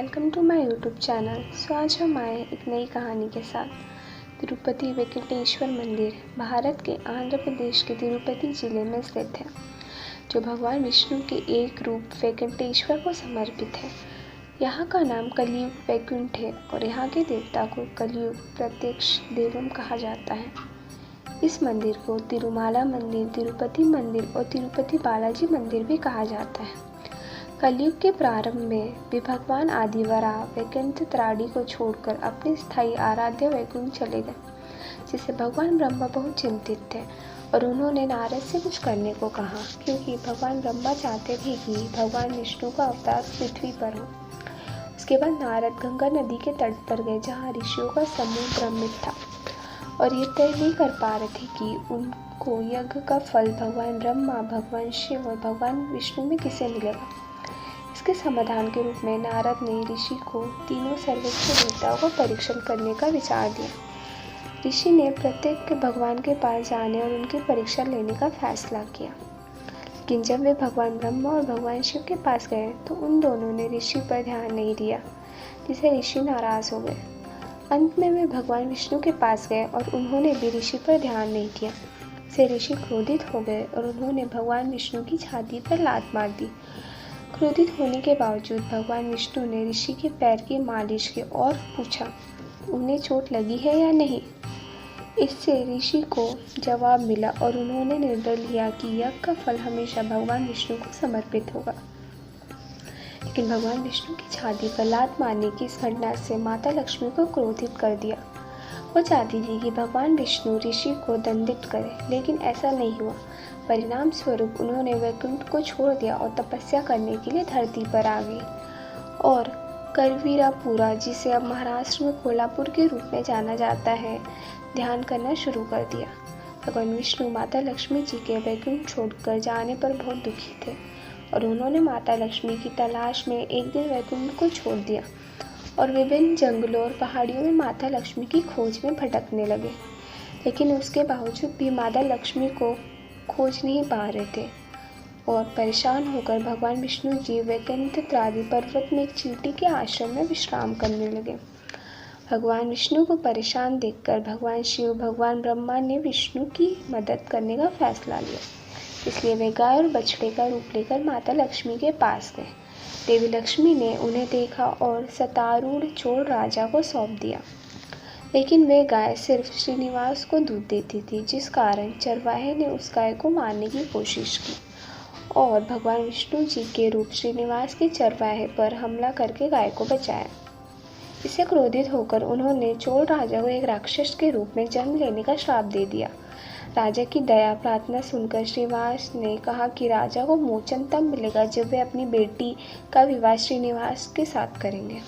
Welcome to my YouTube channel. आज हम आए एक नई कहानी के साथ। तिरुपति वेंकटेश्वर मंदिर भारत के आंध्र प्रदेश के तिरुपति जिले में स्थित है, जो भगवान विष्णु के एक रूप वेंकटेश्वर को समर्पित है। यहाँ का नाम कलियुग वैकुंठ है और यहाँ के देवता को कलियुग प्रत्यक्ष देवम कहा जाता है। इस मंदिर को तिरुमाला मंदिर, तिरुपति मंदिर और तिरुपति बालाजी मंदिर भी कहा जाता है। कलयुग के प्रारंभ में भी भगवान आदिवराह वैकुंठ त्राड़ी को छोड़कर अपने स्थायी आराध्य वैकुंठ चले गए, जिससे भगवान ब्रह्मा बहुत चिंतित थे और उन्होंने नारद से कुछ करने को कहा, क्योंकि भगवान ब्रह्मा चाहते थे कि भगवान विष्णु का अवतार पृथ्वी पर हो। उसके बाद नारद गंगा नदी के तट पर गए, जहाँ ऋषियों का समूह भ्रमित था और ये तय नहीं कर पा रहे थे कि उनको यज्ञ का फल भगवान ब्रह्मा, भगवान शिव और भगवान विष्णु में किसे मिलेगा। इसके समाधान के रूप में नारद ने ऋषि को तीनों सर्वोच्च देवताओं का परीक्षण करने का विचार दिया। ऋषि ने प्रत्येक भगवान के पास जाने और उनकी परीक्षा लेने का फैसला किया, लेकिन जब वे भगवान ब्रह्मा और भगवान शिव के पास गए तो उन दोनों ने ऋषि पर ध्यान नहीं दिया, जिससे ऋषि नाराज हो गए। अंत में वे भगवान विष्णु के पास गए और उन्होंने भी ऋषि पर ध्यान नहीं दिया, इससे ऋषि क्रोधित हो गए और उन्होंने भगवान विष्णु की छाती पर लात मार दी। क्रोधित होने के बावजूद भगवान विष्णु ने ऋषि के पैर की मालिश की और पूछा, उन्हें चोट लगी है या नहीं। इससे ऋषि को जवाब मिला और उन्होंने निर्णय लिया कि यज्ञ का फल हमेशा भगवान विष्णु को समर्पित होगा। लेकिन भगवान विष्णु की छाती पर लात मारने की इस घटना से माता लक्ष्मी को क्रोधित कर दिया। वो चाहती थी कि भगवान विष्णु ऋषि को दंडित करे, लेकिन ऐसा नहीं हुआ। परिणाम स्वरूप उन्होंने वैकुंठ को छोड़ दिया और तपस्या करने के लिए धरती पर आ गई और करवीरापुरा, जिसे अब महाराष्ट्र में कोल्हापुर के रूप में जाना जाता है, ध्यान करना शुरू कर दिया। भगवान विष्णु माता लक्ष्मी जी के वैकुंठ छोड़कर जाने पर बहुत दुखी थे और उन्होंने माता लक्ष्मी की तलाश में एक दिन वैकुंठ को छोड़ दिया और विभिन्न जंगलों और पहाड़ियों में माता लक्ष्मी की खोज में भटकने लगे। लेकिन उसके बावजूद भी माता लक्ष्मी को खोज नहीं पा रहे थे और परेशान होकर भगवान विष्णु जी वैकुंठ त्राड़ी पर्वत में एक चींटी के आश्रम में विश्राम करने लगे। भगवान विष्णु को परेशान देखकर भगवान शिव, भगवान ब्रह्मा ने विष्णु की मदद करने का फैसला लिया, इसलिए वे गाय और बछड़े का रूप लेकर माता लक्ष्मी के पास गए। देवी लक्ष्मी ने उन्हें देखा और सतारूढ़ चोर राजा को सौंप दिया, लेकिन वे गाय सिर्फ श्रीनिवास को दूध देती थी, जिस कारण चरवाहे ने उस गाय को मारने की कोशिश की और भगवान विष्णु जी के रूप श्रीनिवास के चरवाहे पर हमला करके गाय को बचाया। इससे क्रोधित होकर उन्होंने चोर राजा को एक राक्षस के रूप में जन्म लेने का श्राप दे दिया। राजा की दया प्रार्थना सुनकर श्रीनिवास ने कहा कि राजा को मोचन तब मिलेगा जब वे अपनी बेटी का विवाह श्रीनिवास के साथ करेंगे।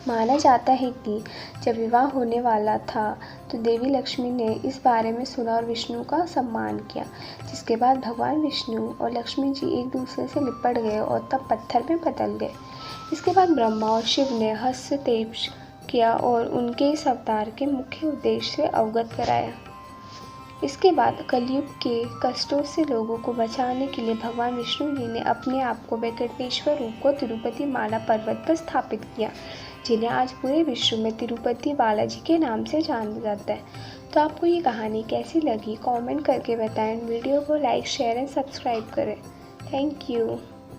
माना जाता है कि जब विवाह होने वाला था तो देवी लक्ष्मी ने इस बारे में सुना और विष्णु का सम्मान किया, जिसके बाद भगवान विष्णु और लक्ष्मी जी एक दूसरे से लिपट गए और तब पत्थर में बदल गए। इसके बाद ब्रह्मा और शिव ने हस्तक्षेप किया और उनके इस अवतार के मुख्य उद्देश्य से अवगत कराया। इसके बाद कलयुग के कष्टों से लोगों को बचाने के लिए भगवान विष्णु जी ने अपने आप को वेंकटेश्वर रूप को तिरुपति माला पर्वत पर स्थापित किया, जिन्हें आज पूरे विश्व में तिरुपति बालाजी के नाम से जाना जाता है। तो आपको ये कहानी कैसी लगी, कमेंट करके बताएं। वीडियो को लाइक, शेयर एंड सब्सक्राइब करें। Thank you.